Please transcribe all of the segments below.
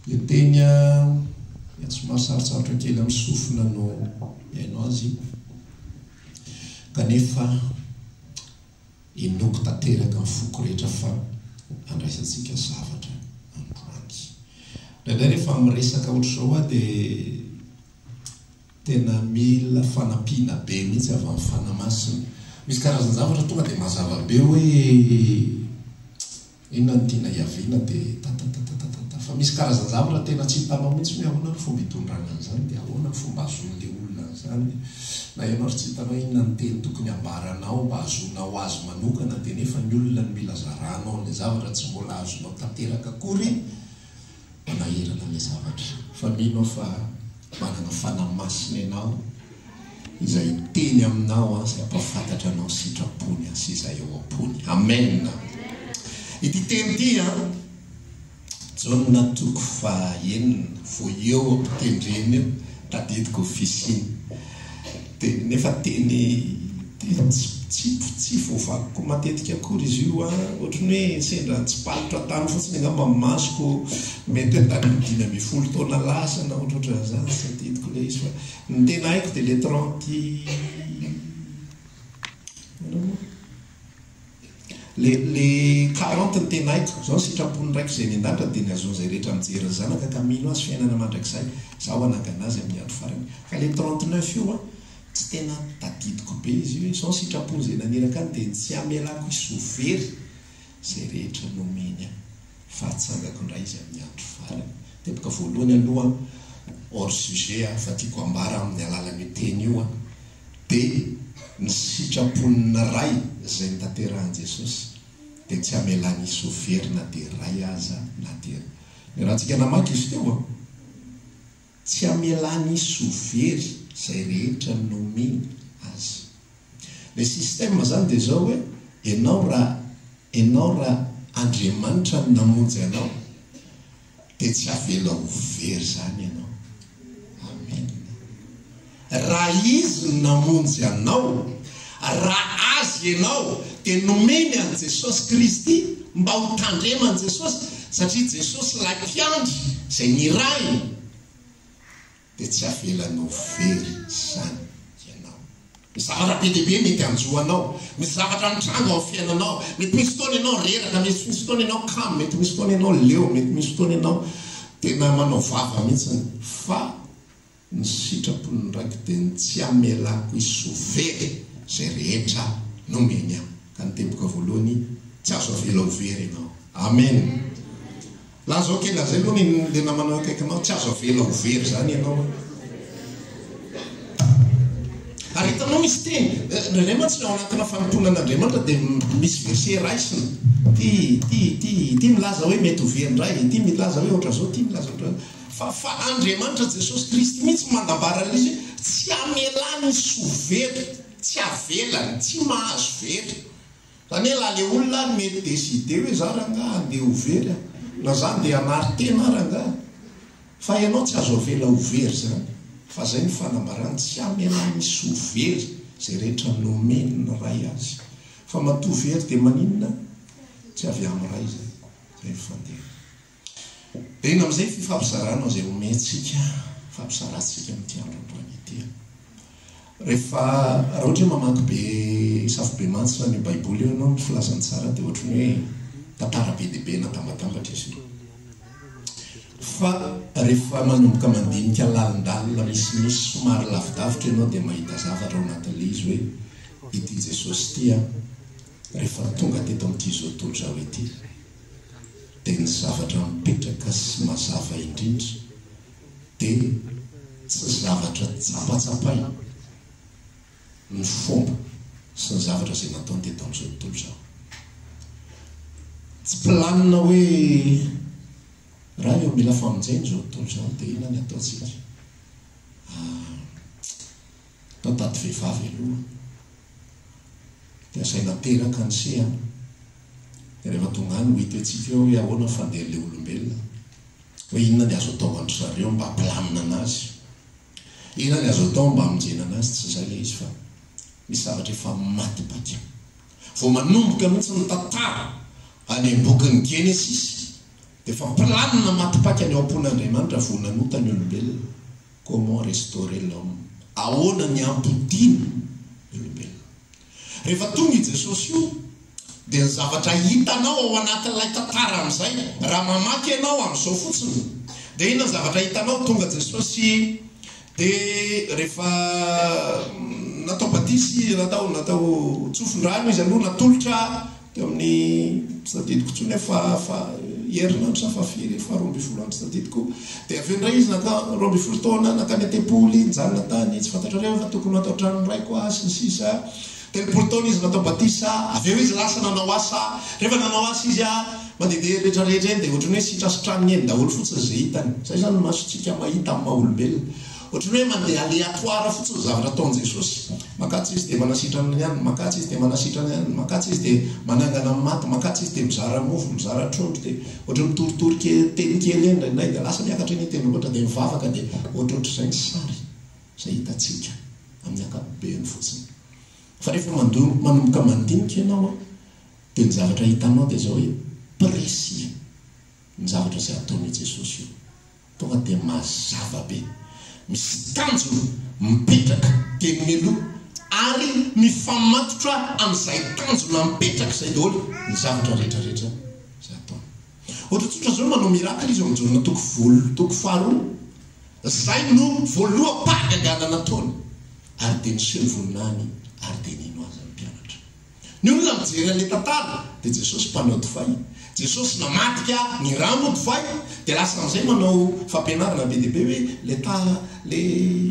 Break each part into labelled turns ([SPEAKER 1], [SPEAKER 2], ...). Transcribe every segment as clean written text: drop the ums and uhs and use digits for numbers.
[SPEAKER 1] Teny tsy mahasarosarotra kely amin'ny sofina no hainao azy kanefa inoko tanteraka amin'ny foko rehetra fa andraisantsika zavatra androany. Ndraindray rehefa miresaka ohatr'izao dia tena mila fanampiana be mihitsy avy amin'ny fanamasina. Misy karazana zavatra tonga dia mazava be hoe inona no tiana hiaviana dia tatatatata, fa misy karazana zavatra tena tsy hitanao mihitsy hoe ahoana ny fomba hitondrana an'izany dia ahoana ny fomba azon'ilay olona an'izany, na ianao tsy hitanao inona ny teny tokony ambaranao mba azonao azy manokana dia nefa ny olona no mila zaranao ilay zavatra tsy mbola azonao tanteraka akory manahirana ilay zavatra. Fa mino fa manana fanamasina ianao izay teny aminao izay ampafantatra anao sitrapony sy izay eo am-pony. Amen. Ity teny ity Jaona toko fahaenina vo eo ampitendreny eo tadidiko ofisiny dia nefa teny tsy voavakoko matetika akory izy io ohatrany hoe sendra tsy palitra tany fotsiny angamba masoko mety tany 5 taona lasa na ohatrohatra zany tsy tadidiko le izy fa ny tena haiko dia le 40 ny tena haiko zao sitrapony raiky zay ny andatra dia ny azon'izay rehetra mijery zanaka ka mino azy fiainana mandrakizay zaho anangana azy amin'ny andro farany. Fa le 39 io tsy tena tadidiko be izy hoe zao sitrapony zay naniraka any dia tsy amelako isovery zay rehetra nomeny fa atsangako indray izy amin'ny andro farany. Dia boka voalohany aloha hors sujet fa tiako ambara amin'ny alalan'io teny io dia ny sitraponina ray zay nitanterahani Jesosy dia tsy amelany isovery na dia ray aza na dia raha tsika namaky izy teo tsy amelany isovery zay rehetra nomeny azy. Le système zany dia zao hoe ianao raha Andriamanitra no namonjy anao dia tsy avela hovery zany ianao. Amen. Raha izy no namonjy anao, raha azy ianao dia nomeny an Jesosy Kristy mba ho tandreman Jesosy, satria Jesosy la mpiandry zay niray dia tsy avelany hovery zany ianao. Misy zavatra be dehibe mety anjoanao, misy zavatra mitranga ao fiainanao, mety misy fotoana ianao reraka, mety misy fotoana ianao kamo, mety misy fotoana ianao leo, mety misy fotoana ianao tena manao vava mihitsy, fa ny sitrapony raiky dia tsy amelako isovery zay rehetra nomeny aho. Ka ny teboka voalohany tsy azo avela hovery ianao. Amen. Laha zao kely zay aloha ny namanao akaikinao tsy azo avela hovery zany ianao. Ary hitanao misy teny ndraindray mantsy ao anatina fanomponan'Andriamanitra dia misy verset raisina ty milaza hoe mety hovery indray, ty milaza hoe ohatra zao, ty milaza ohatra fa Andriamanitra Jesosy Kristy mihitsy mandambara izy tsy amelany isovery, tsy avelany, tsy mahazo very. Zany hoe laha le olona mety deside hoe za rangahy andeha hovery na zany dia anary tena rangahy, fa ianao tsy azo avela hovery zany. Fa zay ny fanambarany tsy amelany isovery zay rehetra nomeny ny ray azy. Fa matoa very dia maninona tsy avy amin'ny ray zay fandeha. Dia iny amin'izay fifampizarana zay omentsika fampizarantsika amin'ity andro androany ity. Rehefa raha ohatra hoe mamaky be safobe mantsy ny baiboly eo ianao ny filazany tsara dia ohatrany hoe tantara be dehibe natambatambatra izy. Fa rehefa manomboka mandinika lalindalina misy somary lavidavitra ianao dia mahita zavatra ao anatin'ilay izy hoe ity Jesosy ity rehefa tonga teto amin'ity zao tontolo zao ity dia ny zavatra mipetraka sy mazava indrindra dia tsy zavatra tsapatsapay ny fomba sy ny zavatra izay nataony teto amin'izao tontolo zao. Tsy planina hoe raha eo mila famonjeny zao tontolo zao dia inona ny ataontsika? Atao tady vehivavy aloha dia asaina teraka ny seha dia rehefa tonga any ho hita antsika hoe ahoana fandeha le olombelona, hoe inona ny azo atao andro zareo mba planina anazy, inona ny azo atao mba hamonjena anazy. Tsy zay le izy fa misy zavatra efa maty baka vao manomboka mihitsy ny tantara any am-bokin'ny Genesis dia fa planina matipaky ny am-pon'Andriamanitra vonanota ny olombelona. Comment restaurer l'homme, ahoana ny ampodiny ny olombelona. Rehefa tonga i Jesosy io dia ny zavatra hitanao ao anatin'ilay tantara amin'izay raha mamaky ianao amin'izao fotsiny dia ina ny zavatra hitanao tonga Jesosy dia rehefa natao badisy natao tsofon-drano izy aloha natolotra teo amin'ny tsadidiko tsony fa herinandro sa faharoa ambin'ny folo andro tsadidiko dia avy eo indray izy naka 12 taona nakany Antempoly nijanona tany tsy fantatrareo fa tokony atao trano ray koa sy ny sisa 30 taona izy natao batisa avy eo izy lasa nanao asa rehefa nanao asa izy mandehandeha rehetrarehetra eny dia ohatrany hoe sitrasitrany eny daholo fotsiny izay hitany zay zany masotsika mahita amin'ny maha olombelona ohatrany hoe mandeha aléatoire fotsiny zavatra ataon'i Jesosy makatsy izy dia manasitrana ihany makatsy izy dia manasitrana ihany makatsy izy dia manangana amin'ny maty makatsy izy dia mizara mofo mizara trondro dia ohatrany mitoritoriky teny kely eny nay dia lasa miakatra eny teny loatra dia mivavaka dia ohatrohatr'izay ny sary izay hitantsika amin'ny ankapobeny fotsiny. Fa rehefa manomboka mandinika ianao dia ny zavatra hitanao dia zao hoe précis ny zavatra izay ataon'i Jesosy io tonga dia mazava be misy tanjona mipetraka teny aloha ary mifamatotra amin'izay tanjona mipetraka izay daholo ny zavatra rehetrarehetra izay ataony. Ohatra tsotra zao manao miracle izy amin'izao toko faharoa zay no voaloham-pahaganana nataony ary dia niseho ny voninahiny ary dia nino azy ny mpianatra. Ny olona mijery an'ilay tantara dia Jesosy mpanao divay. Jesosy namatika ny rano divay dia lasa amin'izay manao fampianarana be dia be hoe le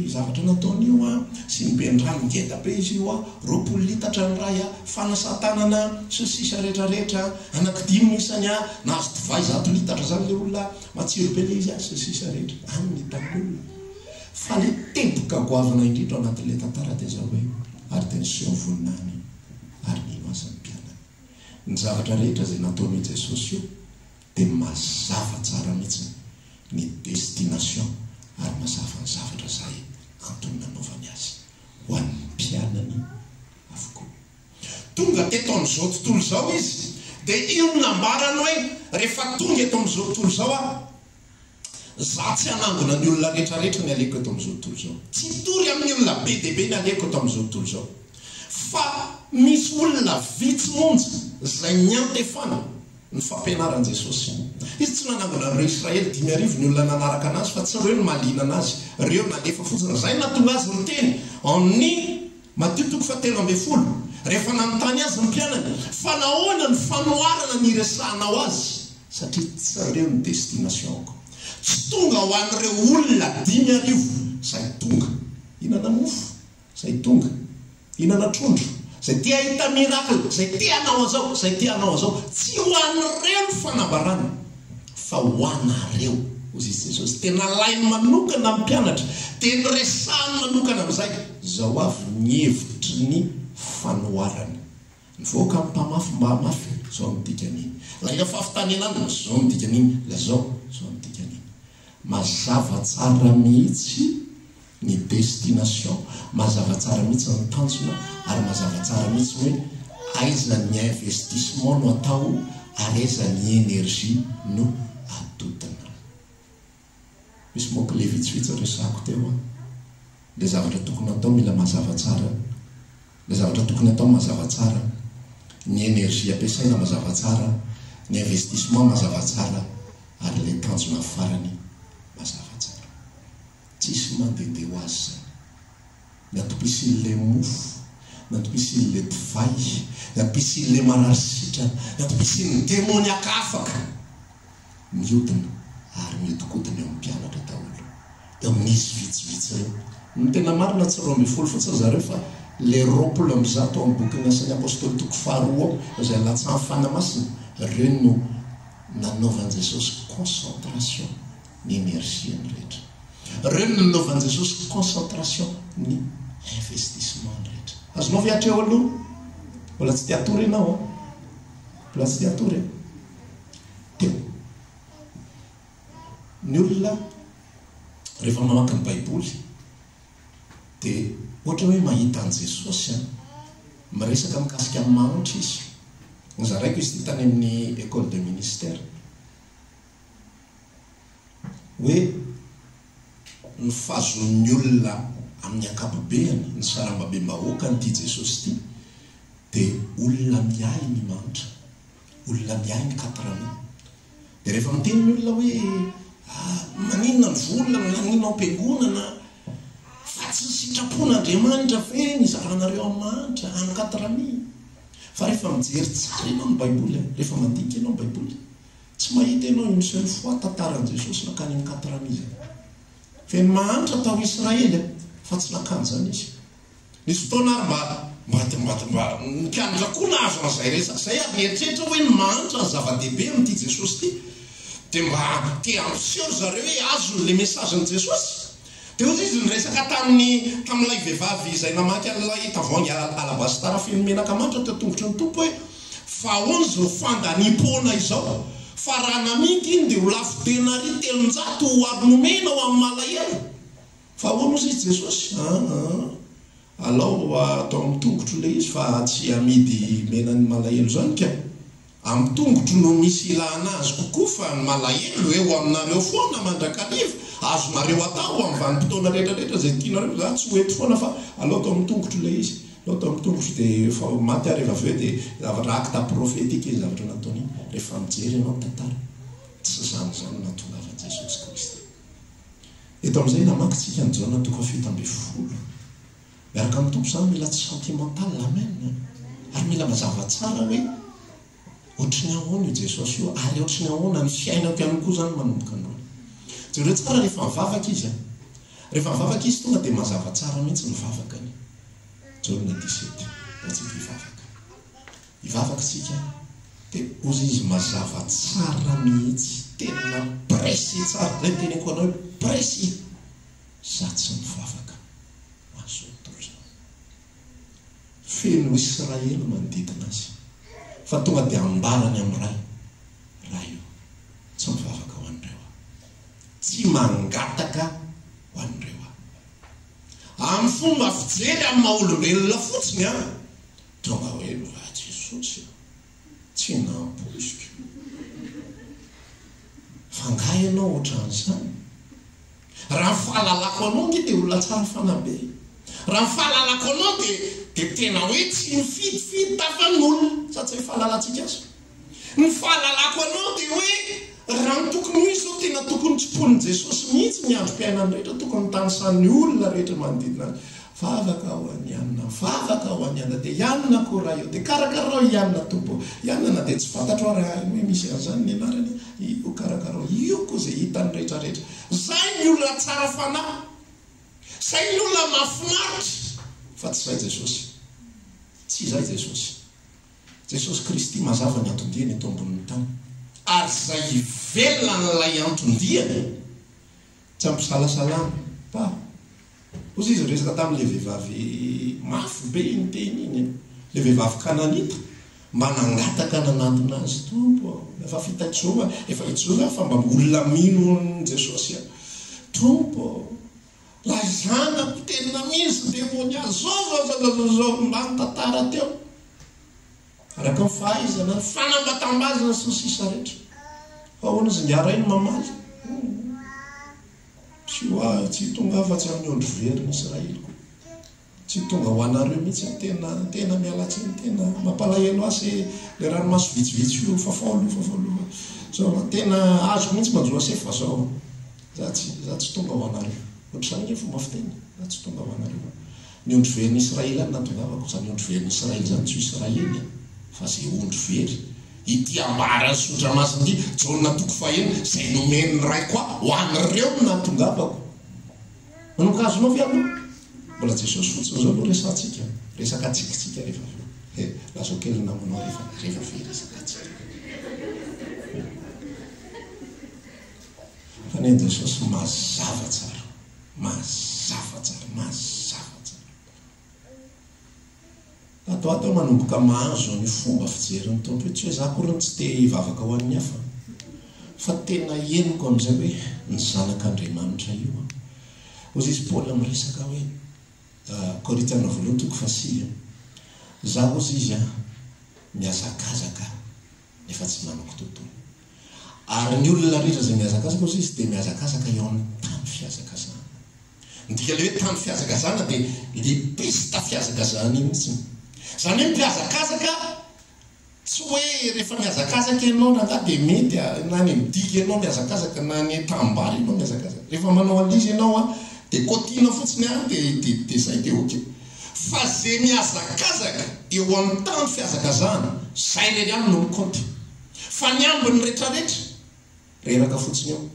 [SPEAKER 1] zavatra nataon'io sy ny be ny rano ngeda be izy io 20 litatra ny ray fanasan-tanana sy sisa rehetrarehetra anankidimy isany nahazo divay 100 litatra zany le olona matsiro be le izy sy sisa rehetra any hitan'olona. Fa le tempoka goavana indrindra ao anatin'ilay tantara dia zao hoe ary dia niseho ny voninahiny ary nino azy ny mpianany. Ny zavatra rehetra izay nataon'i Jesosy io dia mazava tsara mihitsy ny destination ary mazava ny zavatra izay antony nanaovany azy ho an'ny mpianany avokoa. Tonga teto amin'izao tontolo izao izy dia io no nambarany hoe rehefa tonga eto amin'izao tontolo izao za tsy hanangona ny olona rehetrarehetra ny aleko eto amin'izao tontolo izao, tsy tory amin'ny olona be dia be ny aleko eto amin'izao tontolo izao, fa misy olona vitsy monja izay niantefana ny fampianaran'i Jesosy. Izy tsy nanangona ireo Israely 5,000 ny olona nanaraka anazy fa tsy ireo no mahaliana anazy, ireo nalefa fotsiny. Izay natonga azy ny teny amin'ny Matteo 7:10 rehefa nanontany azy ny mpianany fa nahoana ny fanoharana ny resahanao azy satria tsy ireo ny destination-ko. Tsy tonga ho an'ireo olona 5,000 izay tonga hinana mofo, izay tonga hinana trondro, izay tia hita miracle, izay tia hanao an'izao, izay tia hanao an'izao, tsy ho an'ireo ny fanabarana fa ho anareo hozy izy Jesosy. Tena lainy manokana mpianatra, tena resahany manokana amin'izay zao avy ny hevitry ny fanoharana. Ny voaka amin'ny mpamafy mba hamafy zao midika an'iny, la ila fahafitaninana zao midika an'iny, la zao midika an'iny. Mazava tsara mihitsy ny destination, mazava tsara mihitsy ny tanjona, ary mazava tsara mihitsy hoe aiza ny investissement no atao ary aiza ny énergie no atodina. Misy moka le vitsivitsy resako teo le zavatra tokony atao mila mazava tsara, le zavatra tokony atao mazava tsara, ny énergie ampiasaina mazava tsara, ny investissement mazava tsara, ary le tanjona farany mazava tsara. Tsisy mandehandeha ho azy zany. Natopisian'le mofo, natopisian'le divay, natopisian'le marasitra, natopisian'ny demoniaka afaka miodina ary miodikodina eo amin'ny mpianatra daholo, eo amin'izy vitsivitsy ireo. Ny tena marina tsy 12 fotsiny zareo fa le 20 ao amin'ny boky Asan'ny Apôstôly toko faharoa izay latsa amin'ny fanamasina, ireo no nanaovan'i Jesosy concentration ny énergie ny rehetra. Ireo no nanaovan'i Jesosy concentration ny investissement ny rehetra. Azonao viatra eo aloha, mbola tsy tia tory ianao, mbola tsy tia tory teo. Ny olona rehefa mamaky ny Baiboly dia ohatra hoe mahita an'i Jesosy miresaka mikasika amin'ny mahantra izy. Zaraiko izy tany amin'ny école de ministère hoe ny fahazon'ny olona amin'ny ankapobeny ny sarambabe-bahoaka nyity Jesosy ity dia olona miay ny manitra, olona miay ny katrana. Dia rehefa miteny ny olona hoe maninona ny volona, maninona am-piangonana, fa tsy sitrapon'Andriamanitra ve nizaranareo amin'ny manitra amin'ny katrana. Fa rehefa mijery tsara ianao ny Baiboly, rehefa mandinika ianao ny Baiboly, tsy mahita ianao une seule fois tantaran'i Jesosy nakany amin'ny katrana izy. Fe ny mahantra tao Israely fa tsy nakany zany izy. Nisy fotoana ary mba mpianatra koa nahazo an'izay resaka zay ary mieritreritra hoe ny mahantra ny zava-dehibe amin'ity Jesosy ity, dia mba te ampiseho zareo hoe azony le mesazin'i Jesosy. Dia ozy izy nyresaka tamin'ilay vehivavy izay namaky an'ilay tavoahangy alabastara feno menaka manitra teo tongotry ny tompo hoe fa ahoana izao fandaniam-poana izao, fa raha namiky iny dia ho lafo denari 300 ho abnomena ho amin'ny malahelo. Fa ahoana ozy izy Jesosy? Alao atao amin'ny tongotro le izy fa tsy amidy menany malahelo zany ka amin'ny tongotro no misy ilana azy kokoa, fa ny malahelo eo aminareo foana mandrakariva azonareo atao amin'ny vanim-potoana rehetrarehetra zay tianareo. Za tsy hoeto foana fa alao atao amin'ny tongotro le izy, alao atao amin'ny tongotro dia efa maty ary rehefa avy eo dia zavatra akta profetika izy zavatra nataony rehefa mijery ianao tantara. Tsy zany nahatongavan'i Jesosy Kristy. Eto amin'izay namakintsika ny Jaona 7:10. Miaraka amin'ny tompo zany mila tsy sentimental, amen. Ary mila mazava tsara hoe ohatry ny ahoana io Jesosy io, ary ohatry ny ahoana ny fiainako ihany koa zany manomboka androany. Jereo tsara rehefa mivavaka izy, rehefa mivavaka izy tonga dia mazava tsara mihitsy ny vavakany. Jaona 17, ratsika hivavaka tsika dia ozy izy mazava tsara mihitsy, tena presi tsara, zay teneko anao hoe presi, za tsy mivavaka mazotoza. Feno Israely manodidina azy, fa tonga dia ambarany amin'ny ray io, tsy mivavaka ho an'ireo, tsy mangataka ho an'ireo. Amin'ny fomba fijery amin'ny maha-olombelona fotsiny tonga hoe Jesosy tsy nampoiziko. Fa nga ianao ohatran'izany, raha fahalalako anao nge dia olona tsara fanabe. Raha fahalalako anao dia tena hoe tsy mifidifidy tafan'olona, sa tsy hoe fahalalantsika azy. Ny fahalalako anao dia hoe raha ny tokony ho izy zao tena tokony tsipon'i Jesosy mihitsy ny androm-piainany rehetra, tokony tanysan'ny olona rehetra manodidina azy. Vavaka ho any anina, vavaka ho any anina, dia ianona koa raha io, dia karakarao ianona tompo, ianona na dia tsy fantatro raha hoe misy an'izany ny anarany, io karakarao, io koa izay hitany rehetrarehetra. Zay ny olona tsara fanahy, zay ny olona mahafinaritra, fa tsy zay Jesosy. Tsy zay Jesosy. Jesosy Kristy mazava ny antondiany eto ambonin'ny tany, ary zay ivelona n'ilay antondiany tsy ampisalasalana. Ozy izy resaka tamin'ilay vehivavy mafy be iny teny iny, le vehivavy Kananita, mba nangataka nanantona azy tompo, efa fitaitsova, efa itsova fa mba olona mino ny Jesosy tompo, la zanako tena misy demônia zao mba tantara teo. Araka ny fahaizana, fanambatambazana sy ny sisa rehetra. Fa ahoana izy ngiara iny mamaly? Tsy tonga afa-tsy amin'ny ondro very ny Israelko, tsy tonga ho anareo mihitsy tena mialatsiny, tena mampalahelo asy le ranomaso vitsivitsy io fafaolo so tena azoko mihitsy manjoa sefa zao, za tsy tonga ho anareo. Ohatr'izany ny fomba fiteny, za tsy tonga ho anareo. Ny ondro very ny Israely any natongavako, zany ondro very ny Israely zany tsy Israely fa zay ondro very ity ambarany sodramasiny ity Jaona 1 zay nomeny ray koa ho an'ireo no natongavako. Manomboka azonao ve aminao? Mbola Jesosy fotsiny zao aloha resantsika, resaka atsikitsika rehefa avy. Lazao kely namanao rehefa ve resaka atsika. Fa ny Jesosy mazava tsara, mazava tsara, mazava tsara. Atao manomboka mahazo ny fomba fijeriny tompo, tsy hoe za koriny tsy te hivavaka ho an'ny hafa, fa tena henoko amin'izay hoe ny zanak'Andriamanitra io. Ozy izy Paoly miresaka hoe Korintana 2:7, za ozy izy miazakazaka nefa tsy manako tontolo, Ary ny olona rehetra zay miazakazaka ozy izy dia miazakazaka eo amin'ny tany fiazakazana. Ndika le hoe tany fiazakazana dia le pesta fiazakazana iny mihitsy. Zany hoe mpiazakazaka tsy hoe rehefa miazakazaka ianao nanga dia mety na ny midika ianao miazakazaka na ny tambary ianao miazakazaka. Rehefa manao an'izy ianao dia kotiana fotsiny dia zay dia oke. Fa zay miazakazaka eo amin'ny tany fiazakazana zay re ihany no mikoty. Fa ny ambiny rehetrarehetra reraka fotsiny eo.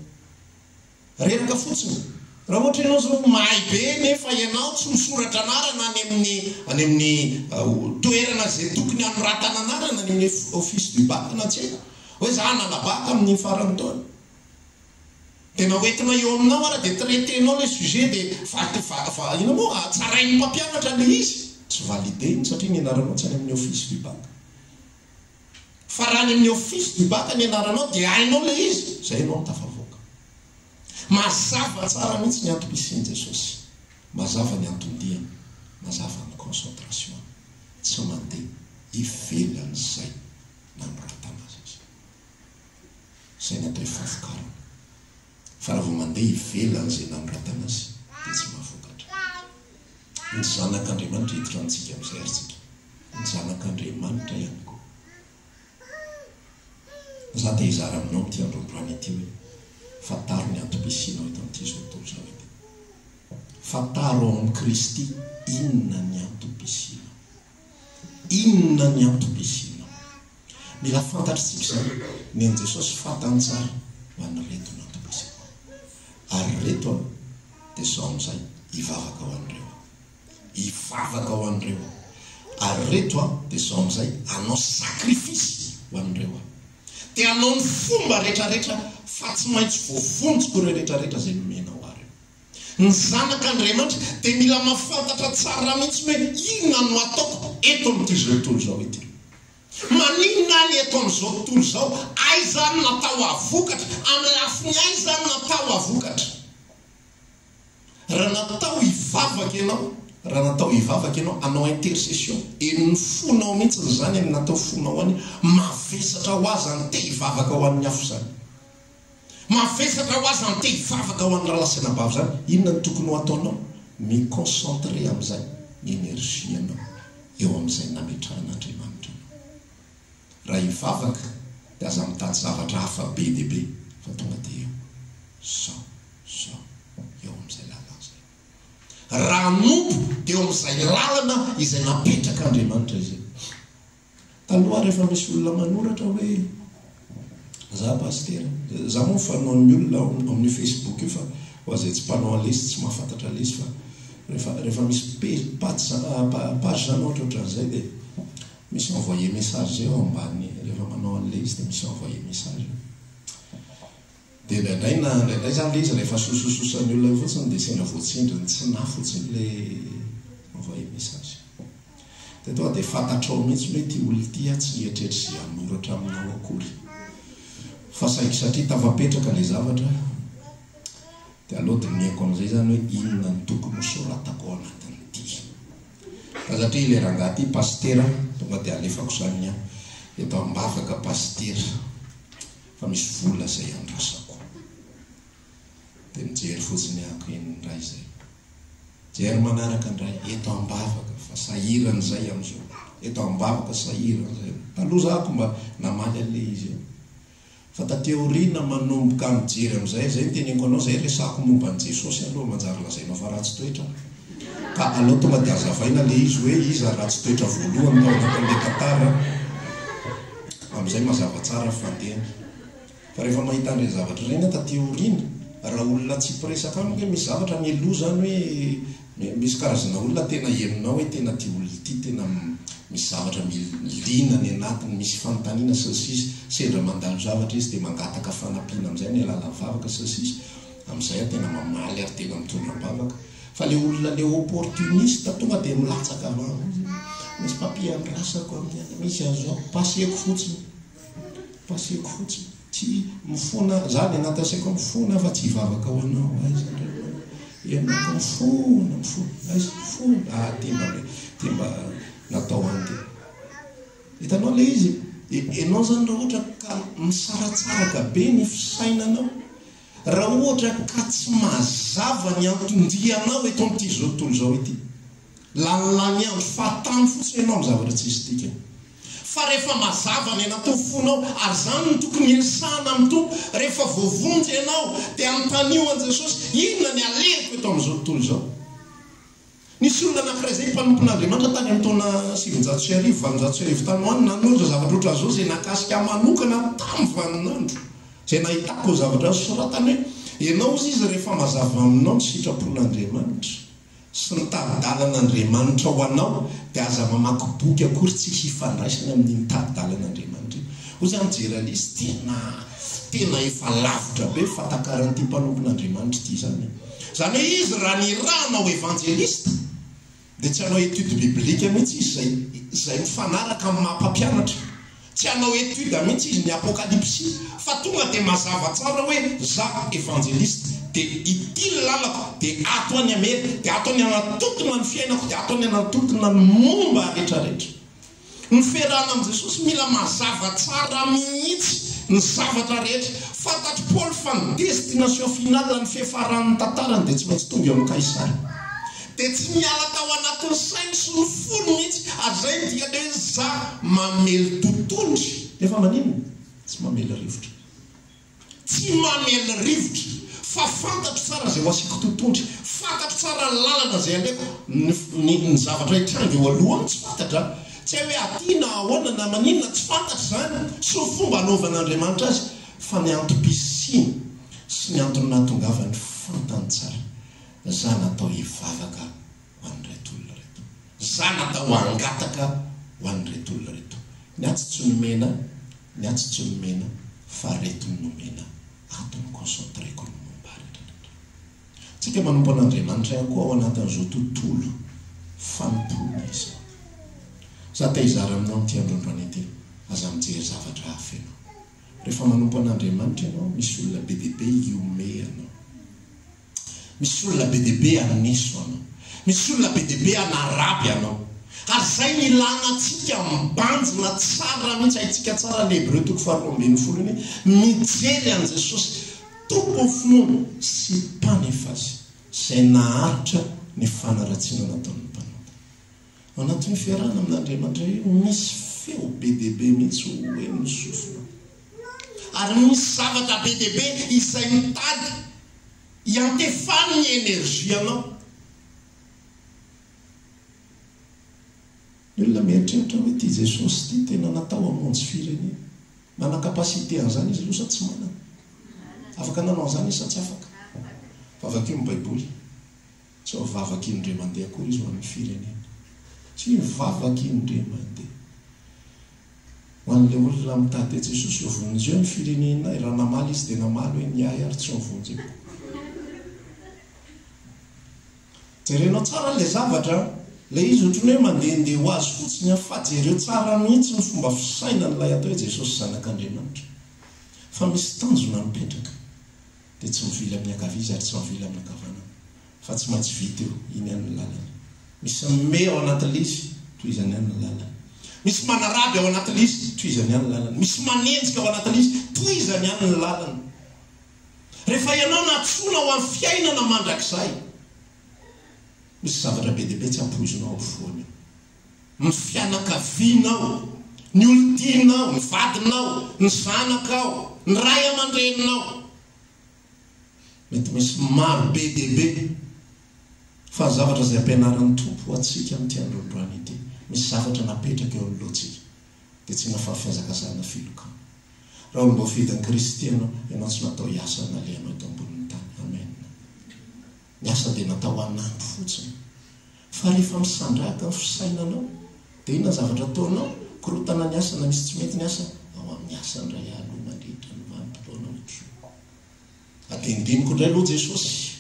[SPEAKER 1] Reraka fotsiny. Raha ohatra ianao zao mahay be nefa ianao tsy misoratra anarana any amin'ny toerana zay tokony anoratana anarana any amin'ny office du bac na tsy haiko. Hoe za nalabaka amin'ny farany taona. Tena hoentina eo aminao ara dia traitenao le sujet dia ino moa tsarain'ny mpampianatra le izy. Tsy valideny satria ny anaranao tsy any amin'ny office du bac. Fa raha ny amin'ny office du bac ny anaranao dia hainao le izy. Zay ianao tafavoaka. Mazava tsara mihitsy ny antom-pisiany Jesosy. Mazava ny antom-diany. Mazava ny concentration. Tsy mandeha ivelan'izay nanoratana azy. Zay ny atao fahafokarana. Fa raha vao mandeha ivelan'izay nanoratana azy dia tsy mahavokatra. Ny zanak'Andriamanitra hiditra antsika amin'izay aritsika. Ny zanak'Andriamanitra ihany koa. Za dia hizara aminao amin'ity androandroany ity hoe fataro ny antom-pisianao eto amin'ity zao tontolo zao ity. Fataro ao amin'ny Kristy inona ny antom-pisianao. Inona ny antom-pisianao. Mila fantatritsika izany ny an'i Jesosy fantany tsara ho an'ny reto ny antom-pisianao. Ary reto dia zao amin'izay hivavaka ho an'ireo. Hivavaka ho an'ireo. Ary reto dia zao amin'izay hanao sakrifisy ho an'ireo. Dia hanao ny fomba rehetrarehetra fa tsy maintsy voavonjoko ireo rehetrarehetra izay nomenao ary. Ny zanak'Andriamanitra dia mila mahafantatra tsara mihitsy hoe inona no ataoko eto amin'ity zao tontolo zao ity. Maninona ny eto amin'izao tontolo zao, ay zany natao havokatra, amin'ny lafiny ay zany natao havokatra. Raha natao hivavaka ianao, hanao intercession, ny fonao mihitsy zany amin'ny natao fonao any, mavesatra ho azy ny te hivavaka ho an'ny afo zany. Mavesatra ho azy ny te hivavaka ho an'ny ralasenabavy zany. Inona ny tokony ho ataonao? Miconcentre amin'izay ny energianao eo amin'izay nametrahan'Andriamanitra. Raha hivavaka dia aza mitady zavatra hafa be dia be fa tonga dia eo sao eo amin'izay lalana zay. Raha nompo dia eo amin'izay lalana izay napetraka Andriamanitra izay. Taloha rehefa misy olona manoratra hoe za pastera, za moa fanaon'ny olona amin'ny Facebook io fa ho azay tsy mpanao alesy tsy mahafantatra alesy fa rehefa misy page zany ohatraohatran'izay dia misy envoyer message zay ao ambany. Rehefa manao an'ilay izy dia misy envoyer message. Dia ndraindray zany le izy rehefa sosososan'ny olona fotsiny dia sendra voatsindriny tsy na fotsiny le envoyer message. Dia toa dia fantatrao mihitsy hoe ty olona ity tsy eritreritry izay hanoratra aminao akory. Fa saika satria tavapetraka ilay zavatra dia aloha dinihako amin'izay zany hoe inona ny tokony hosoratako ao anatin'ity. Fa satria ilay rangahy ity pastera tonga dia alefako zany eto ambavaka pastera fa misy vola izay andrasako. Dia mijery fotsiny ako iny ndray zay. Jery manaraka ndray eto ambavaka fa sahirana zay amin'izao. Eto ambavaka sahirana zay. Taloha zako mba namaly an'ilay izy. Fa tateoriana manomboka mijery amin'izay zay teneniko anao zay resako momba an'i Jesosy aloha manjary lazainao fa ratsy toetra. Ka aloha tonga dia azavaina le izy hoe iza ratsy toetra voalohany tao anatin'ilay tantara. Amin'izay mazava tsara fandehana. Fa rehefa mahita an'ilay zavatra ireny tateoriana, raha olona tsy presaka amiko hoe misy zavatra mieloha zany hoe misy karazana olona tena henonao hoe tena ty olona ity tena misy zavatra milina ny anatiny, misy fanontaniana sasisy, sendra mandalo zavatra izy dia mangataka fanampiana amin'izay ny alala vavaka sasisy. Amin'izay tena mamaly ary tena mitondra bavaka. Fa le olona le opportuniste tonga dia milatsaka avao. Misy papier andrasako amin'ny misy azo paseko fotsiny. Tsy mifona zany anaty asaiko mifona fa tsy hivavaka ho anao. Ianako mifona. Aiza mifona. Ty mba natao an'ity. Hitanao le izy Ianao zany raha ohatra ka misaratsaraka be ny fisainanao, raha ohatra ka tsy mazava ny antondianao eto amin'ity zao tontolo zao ity, lanilany andro fahatany fotsiny ianao amin'ny zavatra tsy izy tika. Fa rehefa mazava ny anaty fonao, ary zany no tokony iresahana amin'ny Tompo. Rehefa voavonjy ianao dia anontaniao an' Jesosy, inona ny aleko eto amin'izao tontolo zao? Nisy olona anankiray izay mpanompon'Andriamanitra tany amin'ny taona 700 tany ho any nanondra zavatra ohatran' izao izay nakasika manokana tamin'ny vaninandro. Izay nahitako zavatra soratany hoe ianao izy rehefa mazava aminao ny sitrapon'Andriamanitra sy ny tadi-dalan'Andriamanitra ho anao, dia aza mamaky boky akory tsy hifandraisana amin'ny tadi-dalan'Andriamanitra. Hoy zany jeralista tena efa lavitra be fatakaran'ity mpanompon'Andriamanitra ity zany. Zany hoe izy raha ny rahanao evanjelista dia tsy hanao étude biblika mihitsy izy izay mifanaraka amin'ny maha-mpampianatra. Tsy hanao étude mihitsy izy ny apokalipsy, fa tonga dia mazava tsara hoe za evanjelista, dia ity lalako, dia ato any Amerika, dia ato any anatokona ny fiainako, dia ato any anatokona ny momba rehetrarehetra. Ny fiarahana amin'i Jesosy mila mazava tsara mihitsy ny zavatra rehetra. Fantatry Paoly fa ny destination finale ny fiafaran'ny tantarany dia tsy maintsy tonga amin'ny Kaisary. Dia tsy miala tao anatin'ny sainy sy ny folo mihitsy, ary zay dia hoe za mamely tontondry. Efa manino? Tsy mamely rivotra. Tsy mamely rivotra. Fa fantatro tsara izay ho asiko tontondry. Fantatro tsara ny lalana izay aleko. Ny zavatra hitrangy eo alohany tsy fantatra. Tsy hoe aty na ahoana na maninona tsy fantatro zany. Sy ny fomba anaovan'Andriamanitra azy. Fa ny antom-pisiny sy ny antony-natongavany fantany tsara. Za natao hivavaka ho an'ireto olona reto. Za natao hangataka ho an'ireto olona reto. Ny atsy nomena, ny atsy nomena, fa reto nomena. Ato ny concentreko ny momba rehetrarehetra. Tsika manompo an'Andriamanitra ihany koa ao anatin'izao tontolo fanompona izy. Za te hizara aminao amin'ity androandroany ity, aza mijery zavatra hafa ianao. Rehefa manompo an'Andriamanitra ianao, misy olona be dia be iome ianao. Misy olona be dia be aneso ianao. Misy olona be dia be anarapy ianao. Ary zay ny ilana antsika mibanjina tsara mihitsy, haitsika tsara ny Hébreu 12:20 mijery an' Jesosy tompo ny finoana sy mpanefa azy, izay naharitra ny fanaratsiana nataon'ny mpanao. Ao anatin'ny fiarahana amin'Andriamanitra misy feo be dia be mihitsy hoe ny sofina. Ary misy zavatra be dia be izay mitady hiantefany ny energia anao. Ny olona mieritreritra hoe ity Jesosy ity tena natao hamonjy firenena. Mana-kapasite an'izany izy losa tsy manana. Afaka nanao an'izany izy sa tsy afaka? Vavaka io ny Baiboly. Tsy ho vavaka indray mandeha akory izy ho amin'ny firenena. Tsy vavaka indray mandeha. Ho an'ilay olona mitady Jesosy eo vonjeo ny firenena, raha namaly izy dia namaly hoe niay ary tsy ho vonjeo. Jerenao tsara ilay zavatra. Ilay izy ohatrany hoe mandehandeha ho azy fotsiny, fa jereo tsara mihitsy ny fomba fisainan'ilay atao hoe Jesosy zanak'Andriamanitra. Fa misy tanjona mipetraka. Dia tsy mivily amin'ny ankavia ary tsy mivily amin'ny ankavanana. Fa tsy maintsy vita eo, iny ihany ny lalana. Misy me ao anatin'ilay izy, toy izany ihany ny lalana. Misy manaraby ao anatin'ilay izy, toy izany ihany ny lalana. Misy manenjika ao anatin'ilay izy, toy izany ihany ny lalana. Rehefa ianao natsoina ho amin'ny fiainana mandrakizay, misy zavatra be dia be tsy ampoizinao afovoany. Ny fianakavianao, ny olon-tianao, ny vadinao, ny zanakao, ny ray aman-dreninao. Mety misy maro be dia be. Fa zavatra izay ampianaran'ny Tompo atsika amin'ity androandroany ity. Misy zavatra napetraka eo alohantsika. Dia tsy nafahafiazakazana filokana. Raha olomba fidan'i Kristy ianao tsy natao hiasa nalehanao eto ambonin'ny tany. Amen. Ny asa dia natao anandro fotsiny. Fa rehefa misandraka ny fisainanao, dia inona zavatra ataonao? Korotana ny asa na misy tsy mety ny asa, ao amin'ny asa indray aloha mandritra ny vanim-potoana ohatro. Adinidiniko indray aloha Jesosy.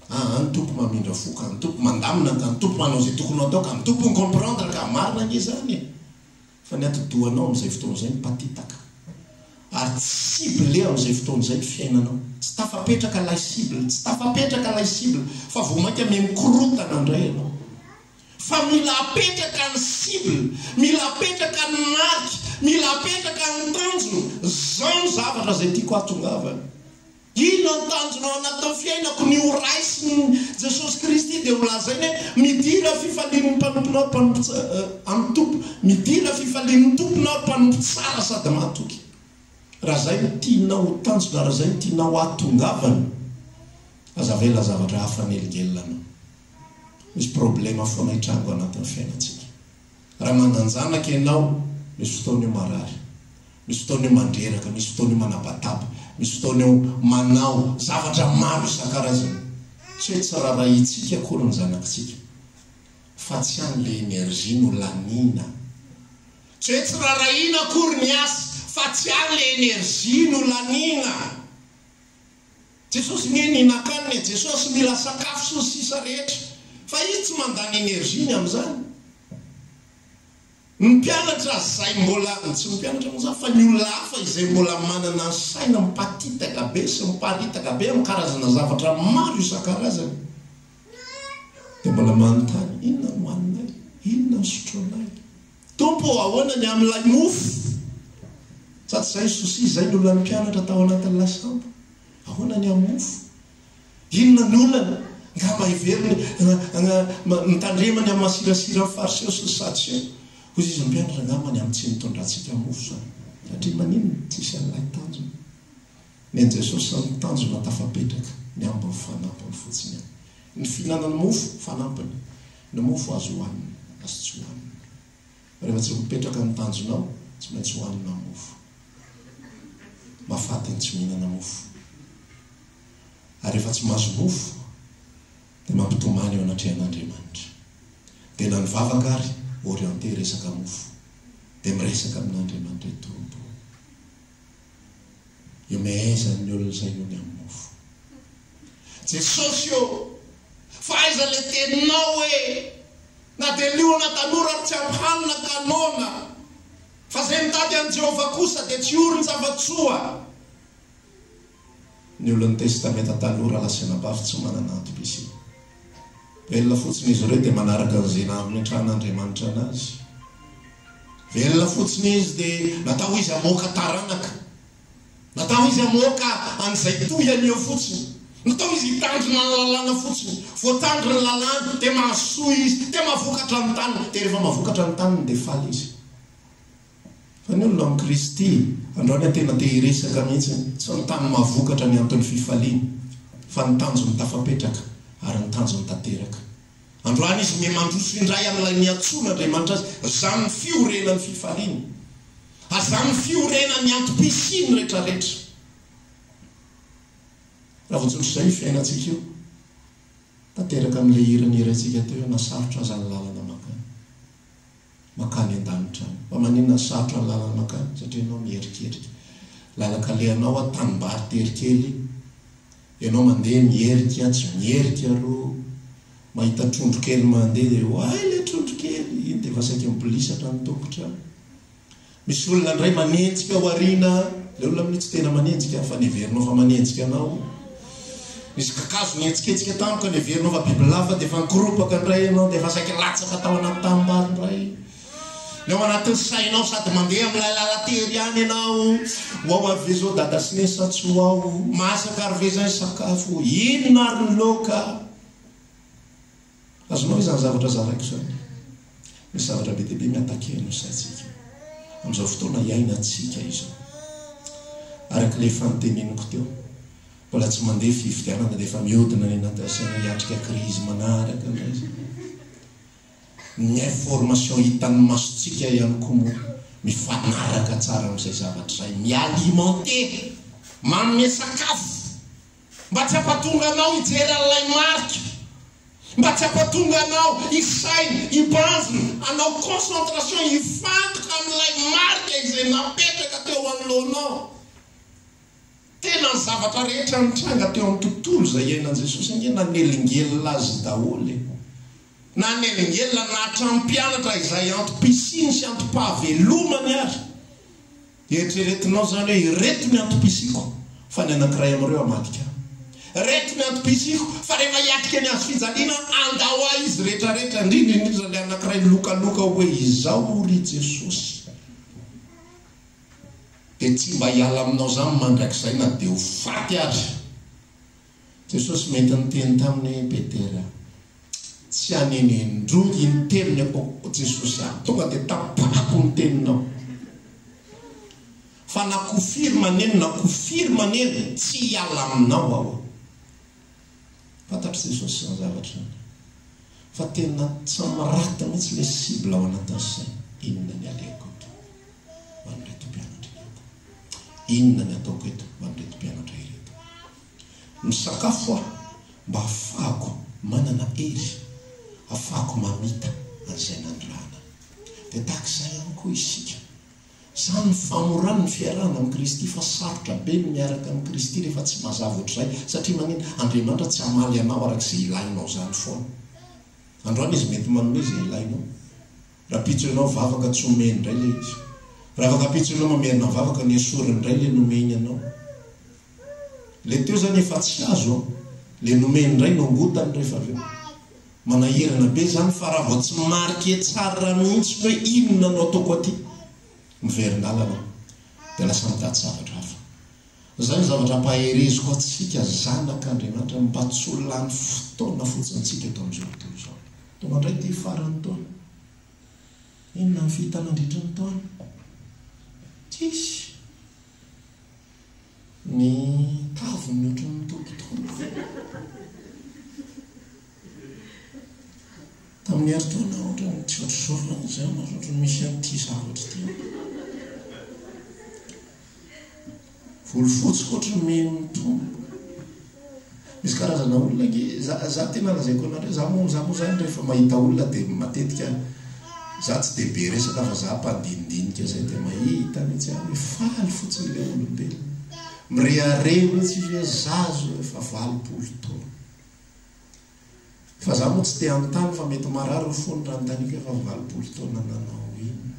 [SPEAKER 1] Ny Tompo mamindra fo ka, ny Tompo mandamina ka, ny Tompo manao izay tokony atao ka, ny Tompo comprendre ka, marina nge zany. Fa ny atodohanao amin'izay fotoana izay mipatitaka. Ary tsy cible amin'izay fotoana izay fiainanao. Tsy tafapetraka ilay cible, tsy tafapetraka ilay cible, fa vao mainka mikorotana indray ianao. fa mila apetraka ny cible, mila apetraka ny marika, mila apetraka ny tanjona. Zao ny zavatra zay tiako hatongavana. Ino ny tanjonao anatin'ny fiainako? Ny ho raisin'i Jesosy Kristy dia milazainy hoe midira fifalian'ny mpanomponao amin'ny tompo, midira fifalian'ny tomponao mpanompo tsara sady mahatoky. Raha zay no tianao ho tanjona, raha zay no tianao ho hatongavana, azavela zavatra hafa neligelinanao. Misy problema foana hitrango anatin'ny fiainantsika. Raha mananjanaka ianao, misy fotoana io marary, misy fotoana io mandreraka, misy fotoana io manabataba, misy fotoana io manao zavatra maro isan-karazany. Tsy hoe tsy rarahitsika akory ny zanakitsika, fa tsy an'le energie no laniana. Tsy hoe tsy rarahina akory ny asa, fa tsy an'le energie no laniana. Jesosy nie ninakaniny, Jesosy mila sakafo sy sisa rehetra, fa izy tsy mandany energie amin'izany. Ny mpianatra zay mbola tsy mpianatra moa fa ny olona hafa izay mbola manana saina mipatitaka be sy miparitaka be amin'ny karazana zavatra maro isan-karazany, dia mbola manontany, inona no hoaninay, inona ny sotronay, tompo ahoana ny amin'ilay mofo? Sady zay sosi zay ny olona ny mpianatra tao anatin'ny lasamba, ahoana ny amin'ny mofo, inona ny olana ngamba iveriny mitandremany amin'ny masirasira fariseo sy sadseo. Hozy izy mpianatra ngambany amin'ny tsy nitondratsika mofo zany, satria maninona tsisy an'ilay tanjona. Ny an'i Jesosy samy tanjona tafapetraka, ny ambiny fanampiny fotsiny any. Ny fihinanany mofo fanampiny, ny mofo azo hohanina, azo tsy hohanina. Rehefa tsy mipetraka ny tanjonao, tsy maintsy hohanina mofo. Mahafatiny tsy mihinana mofo. Ary rehefa tsy mahazo mofo, dia mampitomany eo anatrehan'Andriamanitra. Dia na ny vavaka ary orienté resaka mofo, dia miresaka amin'Andriamanitra tompo. Io mihaiza ny olona izay noho ny amin'ny mofo. Jesosy io, fa aiza le teninao hoe na dia liona tanora tsy ampihanina kanona, fa zay mitady an'i Jehovah kosa dia tsy oriny zavatsoa. Ny olon'ny testamenta tanora lasanabavy tsy manana antom-pisia. Velona fotsiny izy ireo dia manaraka an'izay namitran'Andriamanitra anazy. Velona fotsiny izy dia natao izy amoaka taranaka, natao izy amoaka an'izay tohany eo fotsiny, natao izy hitandrina ny lalàna fotsiny. Voatandrina ny lalàna dia mahasoa izy, dia mahavokatra ny taniny, dia rehefa mahavokatra ny taniny dia faly izy. Fa ny olona amin'ny Kristy androany tena te hiresaka mihitsy, tsy ny tany mahavokatra ny antony fifaliana, fa ny tanjony tafapetraka ary ny tanjony tanteraka. Androany izy mandroso indray amin'ilay niantsona Andriamanitra azy, zany fiorenany fifaliana, ary zany fiorena ny antom-pisiny rehetrarehetra. Raha voatsotro izay fiainantsika io, tanteraka amin'ilay hirany irantsika teo, nasarotra aza ny lalana makany an-danitra any. Fa maninona sarotra ny lalana makany? Satria ianao mieriketrika. Lalakalehanao an-tanimbary terikely, ianao mandeha mierika, tsy mierika ro mahita trondro kely mandeha dia hoay le trondro kely, iny dia vasaika mipolisatra ny tongotra. Misy olona indray manenjika ao aoriana, le olona amin'ny tsy tena manenjika fa neverinao fa manenjika anao. Misy kakazo nientsiketsika tampoka neverinao fa biby lava dia efa nikoropaka indray ianao dia vasaika latsaka tao anaty tanimbary indray. Ny ao anatin'ny sainao sady mandeha amin'ilay lalatery ihany ianao, ao avy zao dada sy nesa tsy ho ao, masaka ary ve zany sakafo, inona ary ny loka. Azonao izany zavatra zaraiko zany. Misy zavatra be dia be miatakeno saitsika. Amin'izao fotoana iainantsika izao. Araka ilay fanoteniniko teo, mbola tsy mandeha fifidianana dia efa mihodina ny anaty saina hiatrika krizy manaraka izy. Ny information hitan'ny masontsika ihany koa moa mifanaraka tsara amin'izay zavatra izay, mialimenté, manome sakafo, mba tsy hampatonga anao hijery an'ilay marika, mba tsy hampatonga anao hisainy, hibanjina, anao concentration, hifantoka amin'ilay marika izay napetraka teo anoloanao. Tena ny zavatra rehetra nitranga teo amin'ny tontolo izay iainan'i Jesosy inge nanelingelina azy daholo, na nelingelina natram-pianatra izay antom-pisiny sy antom-pahavelomany ary. Eritreretinao zany hoe ireto ny antom-pisiko, fa ny anankiray amin'ireo hamadika. reto ny antom-pisiko fa rehefa hiatrika ny azo fijaliana andao ahy izy rehetrarehetra indrindra le anankiray lokaloka hoe izao ry Jesosy dia tsy mba hiala aminao zany mandrakizay na dia ho faty ary. Jesosy mety niteny taminy Petera tsy anenendrogy ny teniny ako Jesosy any tonga dia tapako ny teninao fa na kofiry maneno tsy hiala aminao aho. Fantatry Jesosy ny zavatra fa tena tsy mirata mihitsy le sibla ao anatin'izay. Inona ny aleko eto ho an'ireto mpianatra ireto, inona ny ataoko eto ho an'ireto mpianatra ireto. Misakafo aho mba ahafahako manana hery, ahafahako mamita an'izay nandrahana. Dia tahak'izay ihany koa isika. Zany famorana ny fiarahana amin'ny Kristy fa sarotra be miaraka amin'ny Kristy rehefa tsy mazava ohatr'izay satria manino Andriamanitra tsy hamaly anao arak'izay ilainao zany foana. Androany izy mety manome izay ilainao. Raha pitso ianao vavaka tsy omeny indray le izy. Raha afaka pitso ianao mamerina vavaka ny esoriny indray le nomeny anao. Le teo zany efa tsy azo le nomeny indray nongotany rehefa avy eo. Manahirana be zany fa raha vao tsy marike tsara mihitsy hoe inona no ataoko aty miverindalana dia lasa mitady zavatra hafa. Zany zavatra mpahereziko atsika zanak'Andriamanitra mba tsy ho lany fotoana fotsiny tsika eto amin'izao tontolo izao. Tonga indray ty farany taona. Inona ny vita nandritra ny taona? Tsisy. Ny tavony ohatran'ny tokotoko. Tamin'ny heritaona ohatran'ny tsy ohatr'izao izay ohatran'ny misy an'ity zavatra ity. Volofotsy ohatran'ny mitombo. Misy karazana olona za tena lazaiko anareo, za moa zany rehefa mahita olona dia matetika za tsy dia be resaka fa za mpadinidinika zay dia mahita mihitsy hoe faly fotsiny le olombelona. Mirehare mihitsy izy hoe zazo efa 20 taona. Fa za moa tsy te anontany fa mety marary fony raha notaniako efa 20 taona nanao inona.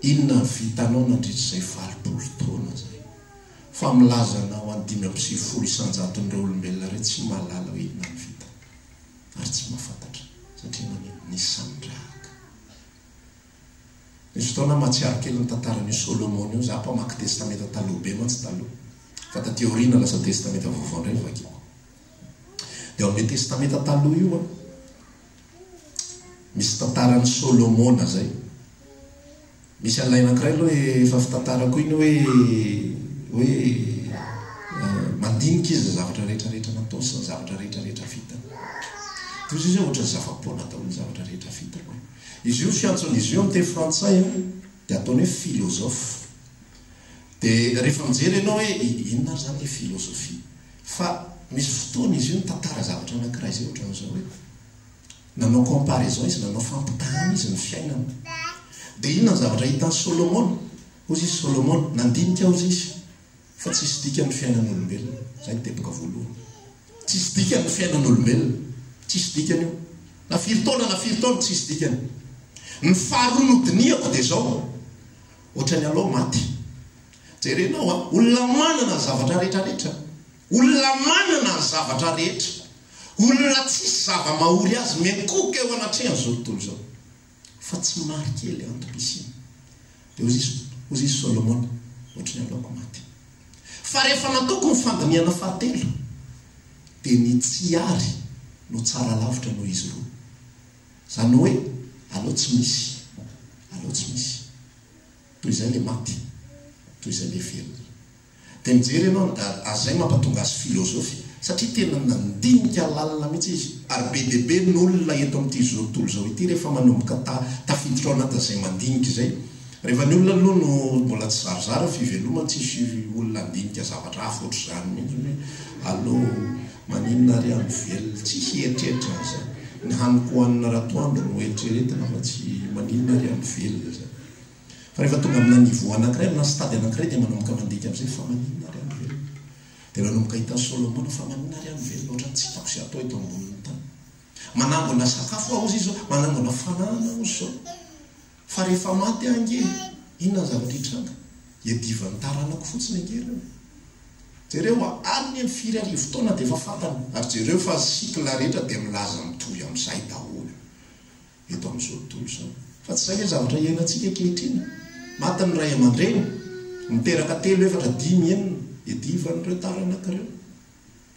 [SPEAKER 1] Inona vitanao nandritra izay 20 taona zay. Fa milazanao any 5 isan-jaton'ireo olombelona re tsy mahalala hoe inona ny vita ary tsy mahafantatra satria nisandrahaka. Nisy fotoana mahatsiaro kely ny tantaran'io Solomon io, za mpamaky testamenta taloha be mantsy taloha fa taty aoriana lasa testamenta vaovao indray vakiko. Dia ao amin'ny testamenta taloha io misy tantaran'ny Solomona zay. Misy an'ilay anankiray aloha efa fitantarako iny hoe mandinika izy zavatra rehetrarehetra natao sy zavatra rehetrarehetra vitany. Toy izy ohatra ny zava-poana daholo zavatra rehetra vitany. Izy io fiantson'izy io amin'ny teny frantsay dia ataony hoe philosophe. Dia rehefa mijery ianao hoe inona ary zany le filozofia. Fa misy fotoana izy io nitantara zavatra anankiray izay ohatran'izao hoe nanao comparaison izy, nanao fampitahana izy ny fiainana. Dia inona ny zavatra hitan'ny Solomon? Ozy izy Solomon nandinika ozy izy fa tsisy dikany fiainan'olombelona. Zay ny teboka voalohany. Tsisy dikany fiainan'olombelona. Tsisy dikany io. Na 4 taona tsisy dikany. Ny faharoa nodiniako dia zao. Ohatrany aloha maty. Jerenao olona manana ny zavatra rehetrarehetra. Olona manana ny zavatra rehetra. Olona tsisy zava-mahory azy menkoka eo anatrehany zao tontolo zao. Fa tsy marikely antom-pisiny. Dia ozy izy Solomon ohatrany aloha maty. Fa rehefa nataoko ny fandiniana fahatelo dia ny tsiary no tsara lavitra noho izy roa. Zany hoe aloha tsy misy. Toy izay le maty, toy izay le velona. Dia mijery ianao azay mampatonga azy filozofia satria tena nandinika lalina mihitsy izy. Ary be dia be n'olona eto amin'ity zao tontolo zao ity rehefa manomboka tafiditra ao anatin'izay mandinika izay. Rehefa ny olona aloha no mbola tsy zarizara fivelomana, tsisy olona andinika zavatra hafa ohatr'izany mihitsy hoe aloha maninona ary amin'ny velona, tsy hieritreritra azy. Ny haniko hohanina ratoandro no eritreretina fa tsy maninona ary amin'ny velona zay. Fa rehefa tonga amina niveau anankiray, amina stady anankiray dia manomboka mandika amin'izay fa maninona ary amin'ny velona. Dia manomboka hitan'ny Solomon fa maninona ary amin'ny velona ohatrany tsy hitako sy atao eto ambonin'ny tany. Manangona sakafo aho izy izao, manangona fananana aho izao. Fa rehefa maty ange, inona ny zavatra hitranga? Iadivany taranako fotsiny angerana. jereo any amin'ny firy arivo taona dia efa fantana ary jereo fa sikla rehetra dia milaza mitovy amin'izay daholo eto amin'izao tontolo izao fa tsy izay hoe zavatra iainantsika ankehitriny matiny ray aman-dreny miteraka 3 4 5 enina edivan'ireo tara anankiireo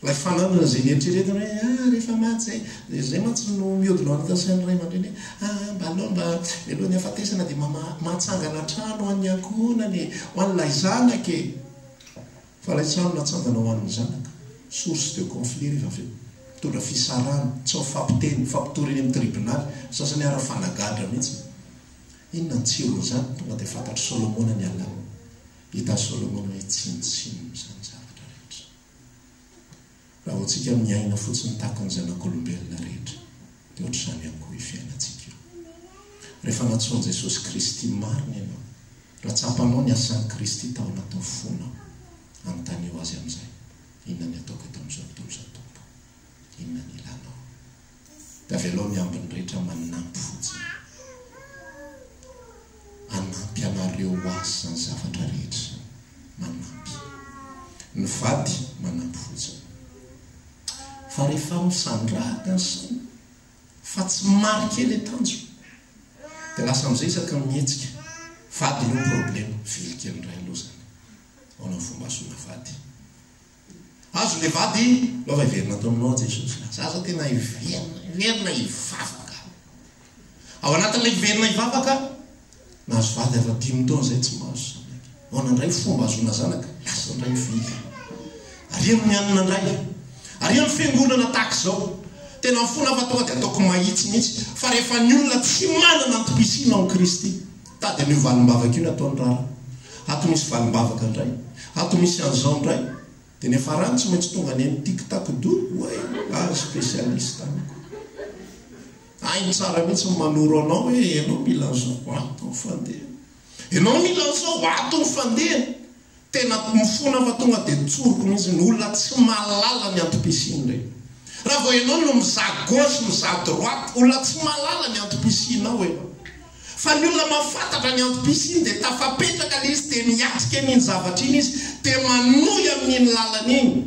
[SPEAKER 1] lay fananana zay nieritreretiny hoe rehefa maty zay matsy no miodina anatansain'ny ray aman-dreny mba aloha ny afatesana dia mahatsangana trano ho an'ny ankonany ho an'ilay zanaka fa lay trano natsangana ho an'ny zanaka source de conflit rehefa avy eo mitondra fisarana tsy mifampiteny fampitoreny amin'ny tribunaly sasany ara-fanagadra mihitsy inona ny tsirony zany tonga dia fantatry Solomona ny alana hita Solomona hoe tsinotsino zany zavatra rehetra raha hoantsika miaina fotsiny tahaka ny zanak'olombelona rehetra dia ohatr'izany ihany koa hifiainantsika io rehefa natsoany Jesosy Kristy marina ianao raha tsapanao ny asan'i Kristy tao anatao fonao anontany eo azy amin'izay inona ny ataoko eto amin'izao tontolo izao tompo inona ny ilanao dia avy aloha miambiny rehetra manampy fotsiny anampy anareo azy zany zavatra rehetra manampy ny vady manampy fotsiny fa rehefa misandrahaka ny saina fa tsy marika le tanjo dia lasa amin'izay isaka mihetsika vady no problema vilikely ray aloha zany aona ny fomba azoana vady azo le vady lova hiverina atao aminao Jesosy zaza tena hiverina hivavaka ao anatin'ilay hiverina hivavaka nahazo vady afa 5 taona zay tsy mahazo zanaka aonandray fomba azoana zanaka lasa ndray vily ariano mianina ndray ariano fiangonana tahaka izao tena mifona fa tonga dia ataoko mahitsy mihitsy fa rehefa ny olona tsy manana antom-pisina ao Kristy tady an'io valim-bavaka io ny ataony rara ato misy valim-bavaka indray ato misy an'izao indray dia nefa rano tsy maintsy tonga ny amin'ny tiktak-do hoe spécialiste amiko ainy tsara mihitsy manoro anao hoe ianao mila an'izao ato ny fandeha ianao mila an'izao ato ny fandeha tena mifona fa tonga dia tsoroko mihitsy ny olona tsy malala ny antom-pisiny regny raha vao ianao no mizaha gauche mizaha droite olona tsy malala ny antom-pisinao fa ny olona mahafantatra ny antom-pisiny dia tafapetraka izy dia miatrika amin'iny zavatra iny izy dia manohy amin'iny lalana iny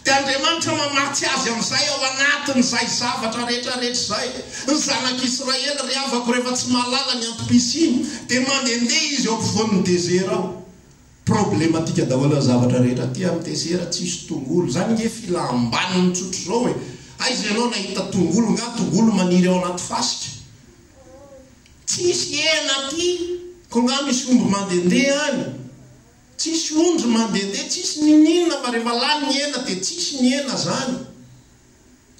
[SPEAKER 1] dia Andriamanitra mamatsy azy amin'izay ao anatin'izay zavatra rehetrarehetra izay ny zanak'Israely ry havako rehefa tsy malala ny antom-pisiny dia mandehandeha izy eo ampovoan'ny desert ao problematika daholo zavatra rehetra ty amin'ny desert tsisy tongolo zany nge filambaniny tsotro zao hoe aiza ianao nahita tongolo nga tongolo maniry ao anaty fasika tsisy hena ty ko nga misy omby mandehandeha any tsisy ondry mandehandeha tsisy ninina fa rehefa lany ny hena dia tsisy ny hena zany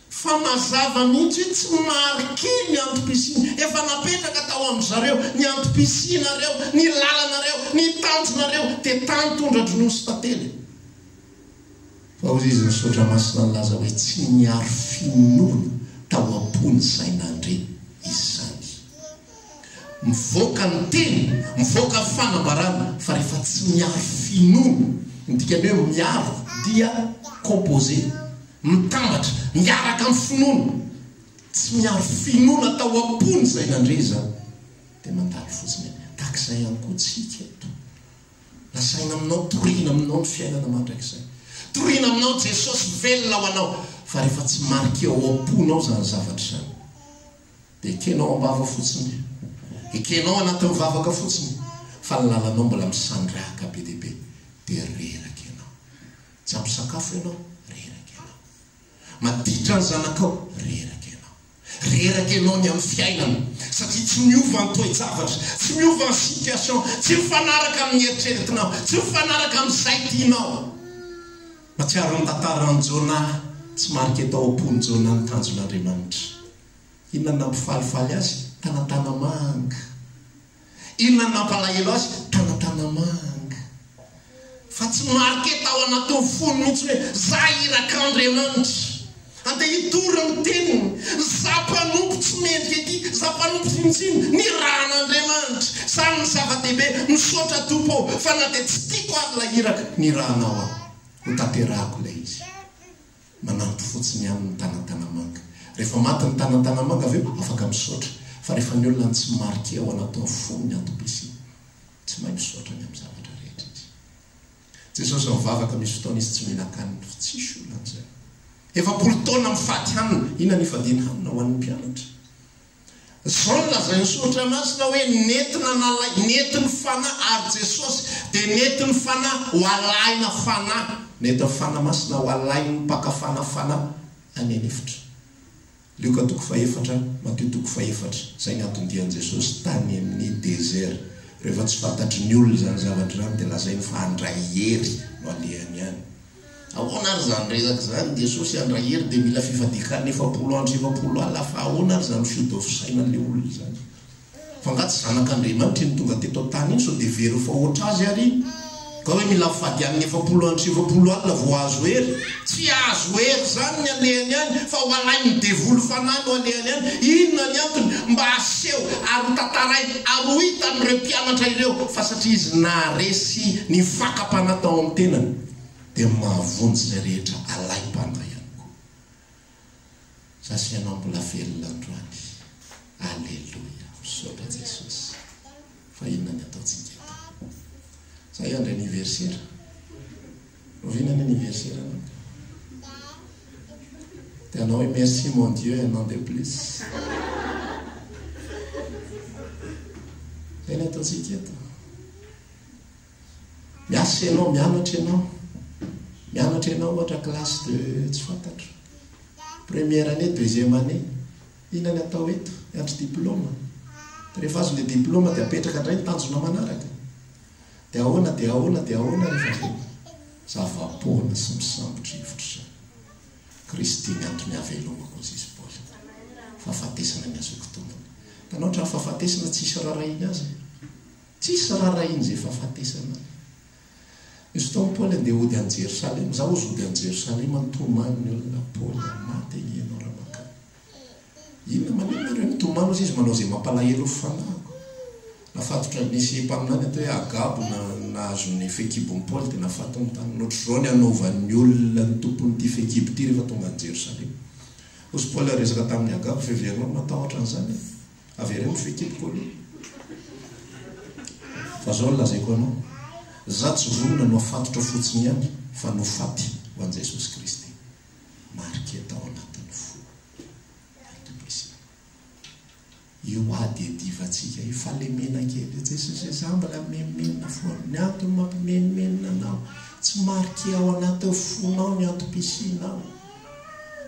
[SPEAKER 1] fa mazava mihitsy hoe tsy marike ny antom-pisiny efa napetraka tao amin'zareo ny antom-pisinareo ny lalanareo ny tanjonareo dia tany tondra-dronosy tantely fa ozy izy misaotra masina nylaza hoe tsy miaro finoana tao am-pony sainandre izy zany mivoaka ny teny mivoaka ny fanambarana fa rehefa tsy miaro finoana midikany hoe miaro dia composé mitambatra miaraka amin'ny finoana tsy miaro finoana tao am-pony sainandre zany dia mandalo fotsiny takizay ihany koa tsika eto lasaina aminao toriana aminao ny fiainana mandrakizay toriana aminao Jesosy velona ho anao fa rehefa tsy marika ao am-ponao zany zavatra zany dia ekenao ambava fotsiny ekenao anatin'ny vavaka fotsiny fa ny lalanao mbola misandrahaka be dia be dia reraka ianao tsy ampisakafo ianao reraka ianao maditra ny zanakao reraka ianao ny amin'ny fiainana satria tsy miova ny toe-javatra tsy miova ny situation tsy mifanaraka amin'ny eritreretinao tsy mifanaraka amin'izay tianao matsiaro ny tantaran'ny Jona tsy marika tao am-pony Jona ny tanjon'Andriamanitra inona nampifalifaly azy tanatanamanga inona nampalahelo azy tanatanamanga fa tsy marika tao anatin'ny fony mihitsy hoe za irak'Andriamanitra andeha hitory ny teniny zampanompo tsy mendrika ety zampanompo tsinitsiny ny rahan'Andriamanitra samy ny zava-dehibe misaotra tompo fa na dia tsy tiako avy la iraka ny rahanao aho ho tanterahako ilay izy manampy fotsiny amin'ny tanatanamanga rehefa maty ny tanatanamanga avy eo afaka misaotra fa rehefa ny olona tsy marika ao anatin'ny fony ny antom-pisiny tsy mahay misaotra ny amin'ny zavatra rehetra izy Jesosy mivavaka misy fotoana izy tsy mihinan-kanina fa tsisy olonan'izay. 70 taona mifaty hanina, inona nifadiana hanina ho an'ny mpianatra. Zao no lazainy sotra masina hoe nentina nalay, nentiny fanahy ary Jesosy dia nentiny fanahy ho alaina fanahy. Nentiny fanahy masina ho alainy mpaka fanahy anenifitra. Luka 4:4, Matteo 4:4. Zay ny antondian'i Jesosy tany amin'ny désert. Rehefa tsy fantatry ny olona zany zavatra zany dia lazainy fa handray hery no alehany ihany. Ahoana ary zany resaka zany Jesosy handray hery dia mila fifadikana 70 andro 70 alina fa ahoana ary zany fiodafisainan'ilay olona zany. Fa ngatsy zanak'Andriamanitra ny tonga teto tany iny sao dia very fa ohatra azy ary ka hoe mila fifadian'ny 70 andro 70 alina vao azo hery. Tsy azo hery zany ny alehany ihany fa ho alainy devoly fanahy no alehany ihany. Inona ny antony? Mba aseho ary tantaray ary ho hitan'ireo mpianatra ireo fa satria izy naharesy ny fakapanahy tao amin'ny tenany dia mahavonjy izay rehetra alaim-panahy ihany koa. Sasy ianao mbola velona androany. Alleluia. Misaotra Jesosy. Fa inona ny ataontsika eto? Zay andro anniversaire. Rovina ny anniversaire anao. Dia anao hoe merci mon Dieu un an de plus. Zay ny ataontsika eto. Miasa ianao, mianatra ianao. Mianatra ianao ohatra classe de tsy fantatro. Première année, deuxième année. Inona ny atao eto? Mianatra diplôma. Rehefa azo le diplôma dia apetraka indray ny tanjona manaraka. Dia ahoana rehefa zay. Zava-poana sy misambotra hevitra. Kristy ny antony havelomako izy Paoly. Fahafatesana ny azoko tombony. Tanao ohatran'ny fahafatesana tsisy rarahiny azy. Tsisy rarahiny izay fahafatesana. Misy fotoana Paoly andeha hody any Jerosalema. Zaho ozy hody any Jerosalema nitomany ny olona Paoly maty ianao raha makany. Inona maneno ireo mitomany ozy izy manao izay mampalahelo fanahiko. Nafatotra nisy mpaminany atao hoe Agabo nahazo ny fekibon'ny Paoly dia nafatony tany. Nohatrizao ny anaovan'ny olona ny tompon'ity fekibo ity rehefa tonga any Jerosalema. Ozy Paoly resaka tamin'ny Agabo feverinao matahotra an'izany. Avereo ny fekibo aloha. Fa zao no lazaiko anao. Za tsy vonona no afatotra fotsiny ihany fa no faty ho an'i Jesosy Kristy. Marika tao anatin'ny fo. Io ady divatsika io falemena kely. Jesosy za mbola memenina foana. Ny antony mampimemenina anao. Tsy marika ao anaty fonao ny antom-pisinao.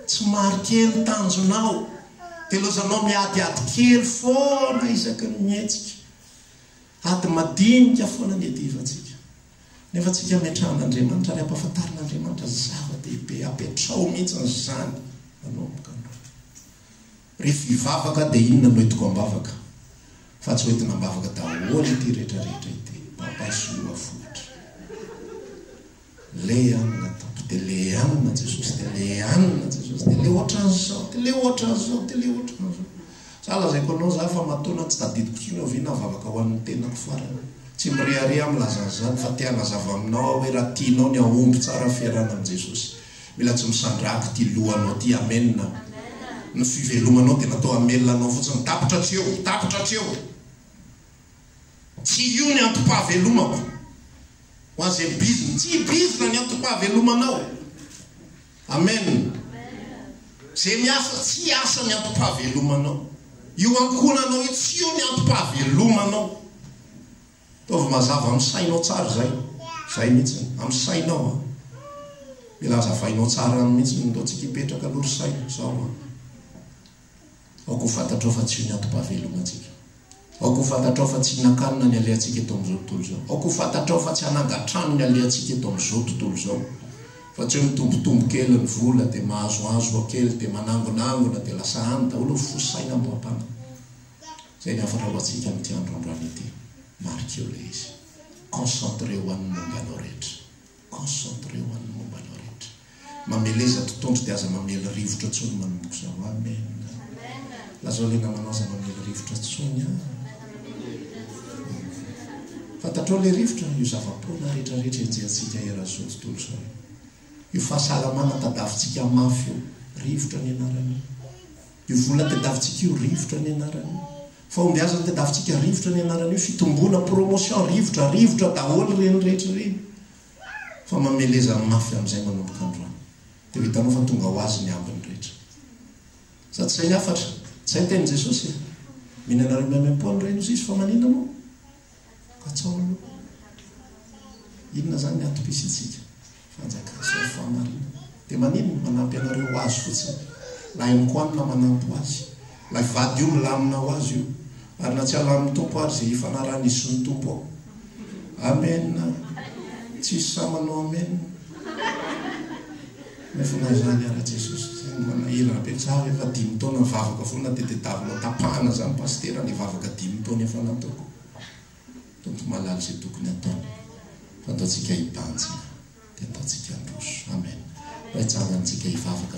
[SPEAKER 1] Tsy marika ny tanjonao. Dia lozanao miadiady kely foana isaky ny mietsika. Ady madinika foana ny divatsika. Nefa tsika miatrahan'Andriamanitra ary ampahafantarin'Andriamanitra zava-dehibe apetrao mihitsy zany manomboka anao. Rehefa hivavaka dia inona no entiko ambavaka? Fa tsy hoentina ambavaka daholo ity rehetrarehetra ity. Pampasoloa fotra. Le anina tampo dia le anina Jesosy dia le anina Jesosy dia le ohatran'izao dia le ohatran'izao dia le ohatran'izao. Za lazaiko anao za fa matoana tsy tadidiko tsony oviana avavaka ho an'ny tenako farany. Tsy mirehare amilazan'izany fa te hanazava aminao hoe raha tianao ny ahomby tsara fiarana amin'i Jesosy. Mila tsy misandraky ty lohanao ty amenina. Ny fivelomanao dia natao amelona anao fotsiny. Tapitra tsy eo, tapitra tsy eo. Tsy io ny antom-pahavelomako. Ho an'izay bizina, tsy bizina ny antom-pahavelomanao. Amen. Zay miasa tsy asa ny antom-pahavelomanao. Io ankonanao io tsy io ny antom-pahavelomanao. Taovy mazava amin'ny sainao tsara zay. Zay mihitsy amin'ny sainao. Mila azavainao tsara mihitsy ndao tsika hipetraka aloha saina. Zao aoko fantatrao fa tsy io ny antom-pahavelomantsika. Aoko fantatrao fa tsy hinan-kanina ny alehantsika eto amin'izao tontolo zao. Aoko fantatrao fa tsy hanangatrano ny alehantsika eto amin'izao tontolo zao. Fa tsy hoe mitombotombo kely ny vola dia mahazoazo kely dia manangonangona dia lasa any daholo fosaina am-pampana. Zay ny afatra ho antsika amin'ity androandroany ity. Marika eo le izy. Concentré ho an'ny mombanao rehetra. Concentré ho an'ny mombanao rehetra. Mameleza tontondro dia aza mamely rivotra tsony manomboka zao. Amen. Lazao le namanao aza mamely rivotra tsony. Fantatrao le rivotra io zava-poana rehetrarehetra enjehantsika erazao tontolo zao. Io fahasalamana tadavitsika mafy io rivotra ny anarany. Io vola tadavitsika io rivotra ny anarany. Fahombiazana tadavitsika rivotra ny anarany io. Fitombona promotion rivotra daholo reny rehetra reny. fa mameleza mafy amin'izay manomboka androany dia hitanao fa tonga ho azy ny ambiny rehetra sady zay ny afatra zay teny Jesosy mihinanareo miamam-poany reny izy fa maninona moa ka tsaono inona zany ny atopisitsika fanjaka zao famarina dia maninona manampy anareo ho azy fotsiny lahy mikoanina manampy ho azy lahy vady io milamina ho azy io ary na tsy alamin'ny tompo ary zay ifanarany izy sy ny tompo ao amena tsisy samanao amena nefa nazany ara Jesosy zay manahirana be tsara efa 5 taona mivavaka foana tetedavina tapahana zany pastera ny vavaka 5 taona efa nataoko tonto malala zay tokony atao fantatsika hibanjina dia ataontsika androso amen fa hitsangantsika hivavaka